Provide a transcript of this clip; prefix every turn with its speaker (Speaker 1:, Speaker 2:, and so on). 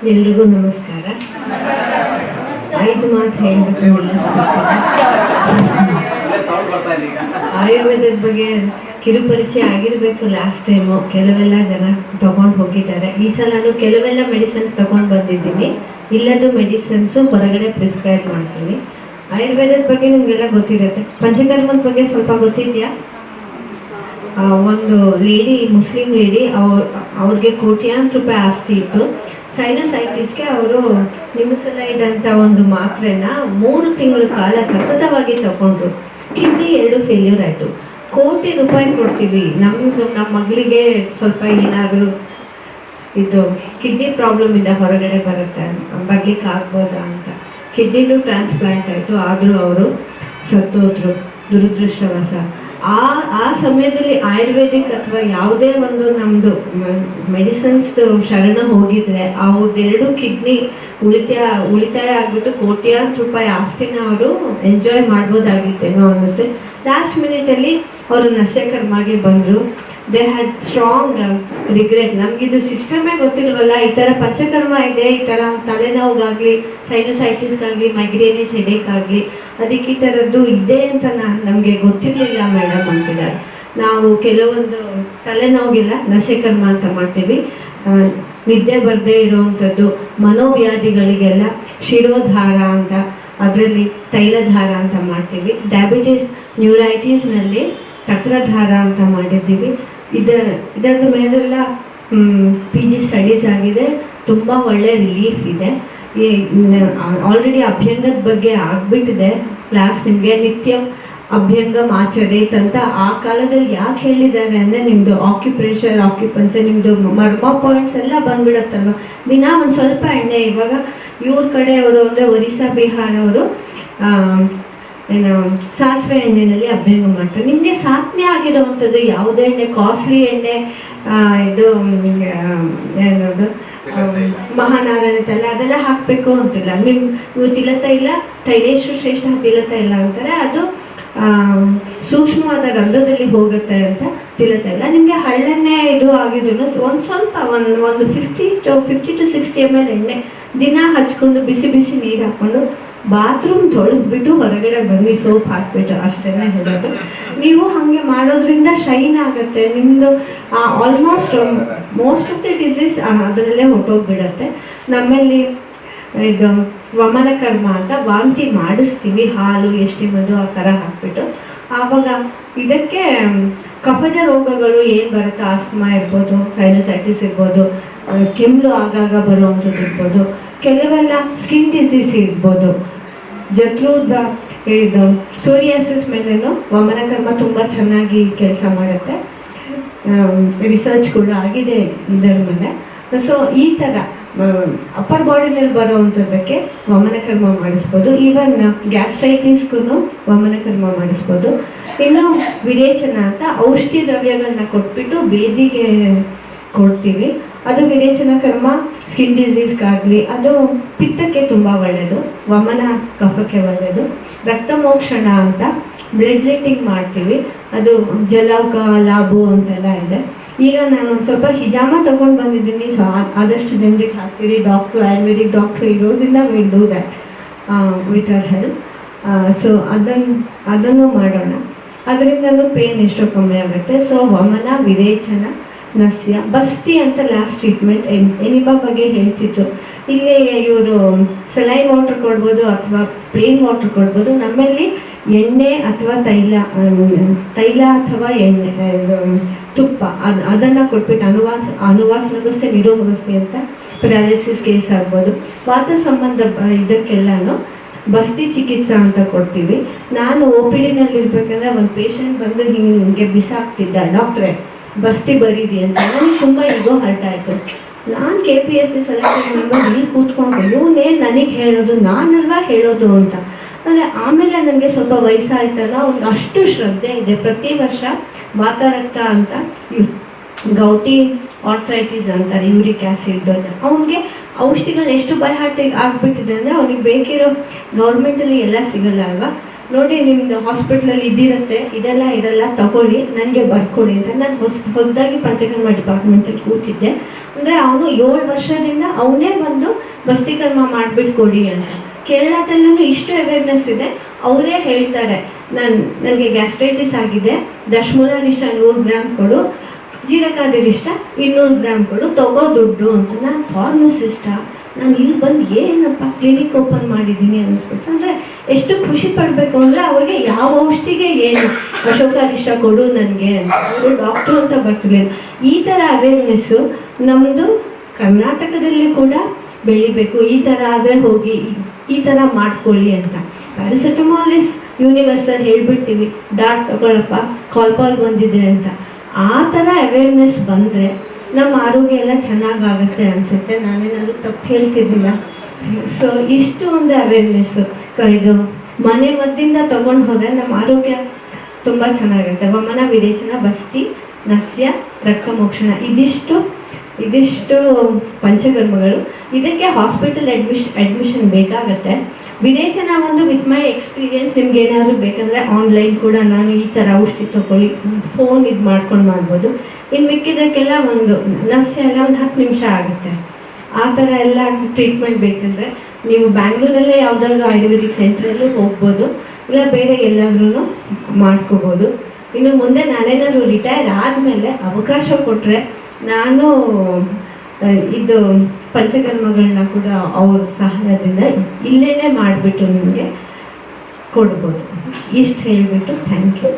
Speaker 1: ಎಲ್ರಿಗೂ ನಮಸ್ಕಾರ. 5 ಮಾತು ಹೇಳಬೇಕು. ಆಯುರ್ವೇದದ ಬಗ್ಗೆ ಕಿರುಪರಿಚಯ ಆಗಿರಬೇಕು. ಲಾಸ್ಟ್ ಟೈಮು ಕೆಲವೆಲ್ಲ ಜನ ತಗೊಂಡು ಹೋಗಿದ್ದಾರೆ. ಈ ಸಲನೂ ಕೆಲವೆಲ್ಲ ಮೆಡಿಸಿನ್ಸ್ ತಗೊಂಡು ಬಂದಿದ್ದೀನಿ. ಇಲ್ಲದು ಮೆಡಿಸಿನ್ಸು ಹೊರಗಡೆ ಪ್ರಿಸ್ಕ್ರೈಬ್ ಮಾಡ್ತೀನಿ. ಆಯುರ್ವೇದದ ಬಗ್ಗೆ ನಿಮಗೆಲ್ಲ ಗೊತ್ತಿರುತ್ತೆ. ಪಂಚಕರ್ಮದ ಬಗ್ಗೆ ಸ್ವಲ್ಪ ಗೊತ್ತಿದೆಯಾ? ಒಂದು ಲೇಡಿ, ಮುಸ್ಲಿಂ ಲೇಡಿ, ಅವ್ರಿಗೆ ಕೋಟ್ಯಾಂತರ ರೂಪಾಯಿ ಆಸ್ತಿ ಇತ್ತು. ಸೈನೋಸೈಟಿಸ್ಗೆ ಅವರು ನಿಮಿಸಲೈಡ್ ಅಂತ ಒಂದು ಮಾತ್ರೆನ 3 ತಿಂಗಳ ಕಾಲ ಸತತವಾಗಿ ತಗೊಂಡ್ರು. ಕಿಡ್ನಿ 2 ಫೇಲ್ಯೂರ್ ಆಯಿತು. ಕೋಟಿ ರೂಪಾಯಿ ಕೊಡ್ತೀವಿ, ನಮ್ಮ ಮಗಳಿಗೆ ಸ್ವಲ್ಪ ಏನಾದರೂ ಇದು ಕಿಡ್ನಿ ಪ್ರಾಬ್ಲಮ್ ಇಂದ ಹೊರಗಡೆ ಬರುತ್ತೆ, ಬರ್ಲಿಕ್ಕೆ ಆಗ್ಬೋದಾ ಅಂತ. ಕಿಡ್ನಿನೂ ಟ್ರಾನ್ಸ್ಪ್ಲಾಂಟ್ ಆಯಿತು, ಆದರೂ ಅವರು ಸತ್ತೋದ್ರು. ದುರದೃಷ್ಟವಶ. ಆ ಸಮಯದಲ್ಲಿ ಆಯುರ್ವೇದಿಕ್ ಅಥವಾ ಯಾವುದೇ ಒಂದು ನಮ್ಮದು ಮೆಡಿಸಿನ್ಸ್ ಶರಣ ಹೋಗಿದ್ರೆ ಅವ್ರದ್ದು 2 ಕಿಡ್ನಿ ಉಳಿತಾಯ ಆಗಿಬಿಟ್ಟು ಕೋಟ್ಯಾಂತರ ರೂಪಾಯಿ ಆಸ್ತಿನ ಅವರು ಎಂಜಾಯ್ ಮಾಡ್ಬೋದಾಗಿತ್ತೇನೋ ಅನ್ನಿಸ್ತು. ಲಾಸ್ಟ್ ಮಿನಿಟಲ್ಲಿ ಅವರು ನಸ್ಯಕರ್ಮಾಗೆ ಬಂದರು. They had strong regret. ನಮಗಿದು ಸಿಸ್ಟಮೇ ಗೊತ್ತಿಲ್ವಲ್ಲ, ಈ ಥರ ಪಂಚಕರ್ಮ ಇದೆ, ಈ ಥರ ತಲೆನೋವಾಗಲಿ, ಸೈನೋಸೈಟಿಸ್ಗಾಗಲಿ, ಮೈಗ್ರೇನಿಸ್ ಹೆಡೇಕ್ ಆಗಲಿ, ಅದಕ್ಕೆ ಈ ಥರದ್ದು ಇದೆ ಅಂತ ನಮಗೆ ಗೊತ್ತಿರಲಿಲ್ಲ ಮೇಡಮ್ ಅಂತಿದ್ದಾರೆ. ನಾವು ಕೆಲವೊಂದು ತಲೆನೋವಿಗೆಲ್ಲ ನಸ್ಯಕರ್ಮ ಅಂತ ಮಾಡ್ತೀವಿ. ನಿದ್ದೆ ಬರದೇ ಇರೋವಂಥದ್ದು, ಮನೋವ್ಯಾಧಿಗಳಿಗೆಲ್ಲ ಶಿರೋಧಾರ ಅಂತ, ಅದರಲ್ಲಿ ತೈಲಧಾರ ಅಂತ ಮಾಡ್ತೀವಿ. ಡಯಾಬಿಟಿಸ್ ನ್ಯೂರೈಟಿಸ್ನಲ್ಲಿ ಚಕ್ರಧಾರ ಅಂತ ಮಾಡಿದ್ದೀವಿ. ಇದರದ್ದು ಮೇಲೆಲ್ಲ PG ಸ್ಟಡೀಸ್ ಆಗಿದೆ. ತುಂಬ ಒಳ್ಳೆ ರಿಲೀಫ್ ಇದೆ. ಆಲ್ರೆಡಿ ಅಭ್ಯಂಗದ ಬಗ್ಗೆ ಆಗಿಬಿಟ್ಟಿದೆ ಕ್ಲಾಸ್. ನಿಮಗೆ ನಿತ್ಯ ಅಭ್ಯಂಗಂ ಆಚರೇತ್ ಅಂತ ಆ ಕಾಲದಲ್ಲಿ ಯಾಕೆ ಹೇಳಿದ್ದಾರೆ ಅಂದರೆ, ನಿಮ್ಮದು ಆಕ್ಯುಪಂಚರ್, ನಿಮ್ಮದು ಮರ್ಮ ಪಾಯಿಂಟ್ಸ್ ಎಲ್ಲ ಬಂದ್ಬಿಡತ್ತಲ್ವ. ದಿನ ಒಂದು ಸ್ವಲ್ಪ ಎಣ್ಣೆ, ಇವಾಗ ಇವ್ರ ಕಡೆಯವರು ಅಂದರೆ ಒರಿಸ್ಸಾ, ಬಿಹಾರ್ ಅವರು ಸಾಸಿವೆ ಎಣ್ಣೆನಲ್ಲಿ ಅಭ್ಯಂಗ ಮಾಡ್ತಾರೆ. ನಿಮಗೆ ಸಾತ್ಮೆ ಆಗಿರೋವಂಥದ್ದು ಯಾವುದೇ ಎಣ್ಣೆ, ಕಾಸ್ಟ್ಲಿ ಎಣ್ಣೆ, ಇದು ಏನದು ಮಹಾನಾರಾಯಣ ತೈಲ ಅದೆಲ್ಲ ಹಾಕಬೇಕು ಅಂತಿಲ್ಲ. ನೀವು ತಿಲತೈಲ, ತೈಲೇಶು ಶ್ರೇಷ್ಠ ತಿಲತೈಲ ಅಂತಾರೆ, ಅದು ಸೂಕ್ಷ್ಮವಾದ ರಂಧ್ರದಲ್ಲಿ ಹೋಗುತ್ತೆ ಅಂತ ತಿಲತೈಲ. ನಿಮಗೆ ಹಳ್ಳೆಣ್ಣೆ ಇದು ಆಗಿದ್ರು ಒಂದು ಸ್ವಲ್ಪ ಒಂದು 50 to 60 ml ಎಣ್ಣೆ ದಿನ ಹಚ್ಕೊಂಡು ಬಿಸಿ ನೀರು ಹಾಕ್ಕೊಂಡು ಬಾತ್ರೂಮ್ ತೊಳೆದ್ಬಿಟ್ಟು ಹೊರಗಡೆ ಬನ್ನಿ, ಸೋಪ್ ಹಾಕ್ಬಿಟ್ಟು, ಅಷ್ಟೇ ಹೇಳೋದು. ನೀವು ಹಾಗೆ ಮಾಡೋದ್ರಿಂದ ಶೈನ್ ಆಗುತ್ತೆ ನಿಮ್ಮದು. Almost most of the disease ಅದರಲ್ಲೇ ಹೊಟ್ಟೋಗ್ಬಿಡತ್ತೆ. ನಮ್ಮಲ್ಲಿ ಇದು ವಮನ ಕರ್ಮ ಅಂತ ವಾಂತಿ ಮಾಡಿಸ್ತೀವಿ, ಹಾಲು, ಎಷ್ಟಿ ಮಧು ಆ ಥರ ಹಾಕ್ಬಿಟ್ಟು. ಆವಾಗ ಇದಕ್ಕೆ ಕಫಜ ರೋಗಗಳು ಏನು ಬರುತ್ತೆ, ಆಸ್ತಮಾ ಇರ್ಬೋದು, ಸೈನೋಸೈಟಿಸ್ ಇರ್ಬೋದು, ಕೆಮ್ಮು ಆಗಾಗ ಬರುವಂಥದ್ದು ಇರ್ಬೋದು, ಕೆಲವೆಲ್ಲ ಸ್ಕಿನ್ ಡಿಸೀಸ್ ಇರ್ಬೋದು. ಜತ್ರದ ಇದು ಸೋರಿಯಾಸಿಸ್ ಮೇಲೇನು ವಮನ ಕರ್ಮ ತುಂಬ ಚೆನ್ನಾಗಿ ಕೆಲಸ ಮಾಡುತ್ತೆ. ರಿಸರ್ಚ್ ಕೂಡ ಆಗಿದೆ ಇದರ ಮೇಲೆ. ಸೊ ಈ ಥರ ಅಪ್ಪರ್ ಬಾಡಿನಲ್ಲಿ ಬರೋವಂಥದ್ದಕ್ಕೆ ವಮನ ಕರ್ಮ ಮಾಡಿಸ್ಬೋದು. ಈವನ್ ಗ್ಯಾಸ್ಟ್ರೈಟಿಸ್ಗೂ ವಮನ ಕರ್ಮ ಮಾಡಿಸ್ಬೋದು. ಇನ್ನು ವಿರೇಚನ ಅಂತ ಔಷಧಿ ದ್ರವ್ಯಗಳನ್ನ ಕೊಟ್ಬಿಟ್ಟು ಬೇದಿಗೆ ಕೊಡ್ತೀವಿ. ಅದು ವಿರೇಚನ ಕರ್ಮ ಸ್ಕಿನ್ ಡಿಸೀಸ್ಗಾಗಲಿ, ಅದು ಪಿತ್ತಕ್ಕೆ ತುಂಬ ಒಳ್ಳೆಯದು, ವಮನ ಕಫಕ್ಕೆ ಒಳ್ಳೆಯದು. ರಕ್ತ ಮೋಕ್ಷಣ ಅಂತ ಬ್ಲಡ್ ಲೆಟ್ಟಿಂಗ್ ಮಾಡ್ತೀವಿ, ಅದು ಜಲೌಕ, ಲಾಭು ಅಂತೆಲ್ಲ ಇದೆ. ಈಗ ನಾನು ಒಂದು ಸ್ವಲ್ಪ ಹಿಜಾಮ ತೊಗೊಂಡು ಬಂದಿದ್ದೀನಿ. ಸೊ ಆದಷ್ಟು ಜನರಿಗೆ ಹಾಕ್ತೀರಿ. ಆಯುರ್ವೇದಿಕ್ ಡಾಕ್ಟ್ರು ಇರೋದ್ರಿಂದ will do that with our help. So ಅದನ್ನು ಮಾಡೋಣ. ಅದರಿಂದಲೂ ಪೇನ್ ಎಷ್ಟೋ ಕಮ್ಮಿ ಆಗುತ್ತೆ. ಸೊ ವಮನ, ವಿರೇಚನ, ನಸ್ಯ, ಬಸ್ತಿ ಅಂತ ಲಾಸ್ಟ್ ಟ್ರೀಟ್ಮೆಂಟ್. ಎನಿಮಾ ಬಗ್ಗೆ ಹೇಳ್ತಿದ್ರು. ಇಲ್ಲಿ ಇವರು ಸಲೈನ್ ವಾಟರ್ ಕೊಡ್ಬೋದು ಅಥವಾ ಪ್ಲೇನ್ ವಾಟರ್ ಕೊಡ್ಬೋದು. ನಮ್ಮಲ್ಲಿ ಎಣ್ಣೆ ಅಥವಾ ತೈಲ ಅಥವಾ ಎಣ್ಣೆ, ತುಪ್ಪ, ಅದನ್ನು ಕೊಟ್ಬಿಟ್ಟು ಅನುವಾಸನ ವ್ಯವಸ್ಥೆ, ನಿಡೋ ವ್ಯವಸ್ಥೆ ಅಂತ ಪ್ಯಾರಾಲಿಸಿಸ್ ಕೇಸ್ ಆಗ್ಬೋದು. ವಾತ ಸಂಬಂಧ ಇದಕ್ಕೆಲ್ಲನೂ ಬಸ್ತಿ ಚಿಕಿತ್ಸಾ ಅಂತ ಕೊಡ್ತೀವಿ. ನಾನು OPD ನಲ್ಲಿ ಇರ್ಬೇಕಂದ್ರೆ ಒಂದು ಪೇಷಂಟ್ ಬಂದು ಹಿಂಗೆ ಬಿಸಾಕ್ತಿದ್ದ, ಡಾಕ್ಟ್ರೇ ಬಸ್ತಿ ಬರೀರಿ ಅಂತ. ನನಗೆ ತುಂಬ ಈಗೋ ಹರ್ಟ್ ಆಯಿತು. ನಾನು KPSC ಸೆಲೆಕ್ಟ್ ಮೆಂಬರ್ ಇಲ್ಲಿ ಕೂತ್ಕೊಂಡು ಇವನೇ ನನಗೆ ಹೇಳೋದು, ನಾನಲ್ವಾ ಹೇಳೋದು ಅಂತ. ಅಂದರೆ ಆಮೇಲೆ ನನಗೆ ಸ್ವಲ್ಪ ವಯಸ್ಸಾಯ್ತಲ್ಲ, ಅವ್ನಿಗೆ ಅಷ್ಟು ಶ್ರದ್ಧೆ ಇದೆ. ಪ್ರತಿ ವರ್ಷ ವಾತರಕ್ತ ಅಂತ, ಗೌಟಿ ಆರ್ಥ್ರೈಟಿಸ್ ಅಂತಾರೆ, ಯೂರಿಕ್ ಆ್ಯಸಿಡ್. ಅವನಿಗೆ ಔಷಧಿಗಳು ಎಷ್ಟು ಬೈ ಹಾರ್ಟಿಗೆ ಆಗಿಬಿಟ್ಟಿದೆ ಅಂದರೆ, ಅವನಿಗೆ ಬೇಕಿರೋ ಗೌರ್ಮೆಂಟಲ್ಲಿ ಎಲ್ಲ ಸಿಗಲ್ಲ ಅಲ್ವಾ. ನೋಡಿ ನಿಮ್ದು ಹಾಸ್ಪಿಟ್ಲಲ್ಲಿ ಇದಿರುತ್ತೆ, ಇದೆಲ್ಲ ಇರಲ್ಲ, ತಗೊಳ್ಳಿ, ನನಗೆ ಬರ್ಕೊಡಿ ಅಂತ. ನಾನು ಹೊಸದಾಗಿ ಪಂಚಕರ್ಮ ಡಿಪಾರ್ಟ್ಮೆಂಟಲ್ಲಿ ಕೂತಿದ್ದೆ. ಅಂದರೆ ಅವನು 7 ವರ್ಷದಿಂದ ಅವನೇ ಬಂದು ಬಸ್ತಿಕರ್ಮ ಮಾಡಿಬಿಟ್ಟು ಕೊಡಿ ಅಂತ. ಕೇರಳದಲ್ಲೂ ಇಷ್ಟು ಅವೇರ್ನೆಸ್ ಇದೆ. ಅವರೇ ಹೇಳ್ತಾರೆ, ನನಗೆ ಗ್ಯಾಸ್ಟ್ರೈಟಿಸ್ ಆಗಿದೆ, ದಶಮೂಲಾರಿಷ್ಟ 100 ಗ್ರಾಮ್ ಕೊಡು, ಜೀರಕಾದಿರಿಷ್ಟ 200 ಗ್ರಾಮ್ ಕೊಡು, ತಗೋ ದುಡ್ಡು ಅಂತ. ನಾನು ಫಾರ್ಮಸಿಸ್ಟ, ನಾನು ಇಲ್ಲಿ ಬಂದು ಏನಪ್ಪ ಕ್ಲಿನಿಕ್ ಓಪನ್ ಮಾಡಿದ್ದೀನಿ ಅನ್ನಿಸ್ಬಿಟ್ಟು. ಅಂದರೆ ಎಷ್ಟು ಖುಷಿ ಪಡಬೇಕು ಅಂದರೆ ಅವ್ರಿಗೆ ಯಾವ ಔಷಧಿಗೆ ಏನು ಅಶೋಕಾರಿಷ್ಟ ಕೊಡು ನನಗೆ ಅಂತ. ಅವರು ಡಾಕ್ಟ್ರು ಅಂತ ಬರ್ತಿರ್ಲಿಲ್ಲ. ಈ ಥರ ಅವೇರ್ನೆಸ್ಸು ನಮ್ಮದು ಕರ್ನಾಟಕದಲ್ಲಿ ಕೂಡ ಬೆಳಿಬೇಕು. ಈ ಥರ ಆದರೆ ಹೋಗಿ ಈ ಥರ ಮಾಡ್ಕೊಳ್ಳಿ ಅಂತ. ಪ್ಯಾರಾಸಿಟಮಾಲ್ ಇಸ್ ಯೂನಿವರ್ಸಲ್ ಹೇಳ್ಬಿಡ್ತೀವಿ, ಡಾಟ್ ತಗೊಳಪ್ಪ, ಕಾಲ್ಪಾಲ್ ಬಂದಿದೆ ಅಂತ. ಆ ಥರ ಅವೇರ್ನೆಸ್ ಬಂದರೆ ನಮ್ಮ ಆರೋಗ್ಯ ಎಲ್ಲ ಚೆನ್ನಾಗಾಗುತ್ತೆ ಅನಿಸುತ್ತೆ. ನಾನೇನಾದ್ರು ತಪ್ಪು ಹೇಳ್ತಿದ್ದಿಲ್ಲ. ಸೊ ಇಷ್ಟು ಒಂದು ಅವೇರ್ನೆಸ್ಸು ಇದು ಮನೆ ಮದ್ದಿಂದ ತೊಗೊಂಡು ಹೋದರೆ ನಮ್ಮ ಆರೋಗ್ಯ ತುಂಬ ಚೆನ್ನಾಗಿರುತ್ತೆ. ವಮನ, ವಿರೇಚನ, ಬಸ್ತಿ, ನಸ್ಯ, ರಕ್ತ ಮೋಕ್ಷಣ, ಇದಿಷ್ಟು ಪಂಚಕರ್ಮಗಳು. ಇದಕ್ಕೆ ಹಾಸ್ಪಿಟಲ್ ಅಡ್ಮಿಷನ್ ಬೇಕಾಗತ್ತೆ. ವಿರೇಚನ ಒಂದು ವಿತ್ ಮೈ ಎಕ್ಸ್ಪೀರಿಯನ್ಸ್, ನಿಮ್ಗೆ ಏನಾದರೂ ಬೇಕಂದರೆ ಆನ್ಲೈನ್ ಕೂಡ ನಾನು ಈ ಥರ ಔಷಧಿ ತೊಗೊಳ್ಳಿ, ಫೋನ್ ಇದು ಮಾಡ್ಕೊಂಡು ಮಾಡ್ಬೋದು. ಇನ್ನು ಮಿಕ್ಕಿದ್ದಕ್ಕೆಲ್ಲ ಒಂದು ನಸ್ಯ ಎಲ್ಲ ಒಂದು 10 ನಿಮಿಷ ಆಗುತ್ತೆ. ಆ ಥರ ಎಲ್ಲ ಟ್ರೀಟ್ಮೆಂಟ್ ಬೇಕಂದರೆ ನೀವು ಬ್ಯಾಂಗ್ಳೂರಲ್ಲೇ ಯಾವುದಾದ್ರೂ ಆಯುರ್ವೇದಿಕ್ ಸೆಂಟ್ರಲ್ಲೂ ಹೋಗ್ಬೋದು, ಇಲ್ಲ ಬೇರೆ ಎಲ್ಲಾದ್ರೂ ಮಾಡ್ಕೋಬೋದು. ಇನ್ನು ಮುಂದೆ ನಾನೇನಾದರೂ ರಿಟೈರ್ ಆದಮೇಲೆ ಅವಕಾಶ ಕೊಟ್ಟರೆ ನಾನು ಇದು ಪಂಚಕರ್ಮಗಳನ್ನ ಕೂಡ ಅವ್ರ ಸಹಾಯದಿಂದ ಇಲ್ಲೇ ಮಾಡಿಬಿಟ್ಟು ನಿಮಗೆ ಕೊಡ್ಬೋದು. ಇಷ್ಟು ಹೇಳಿಬಿಟ್ಟು ಥ್ಯಾಂಕ್ ಯು.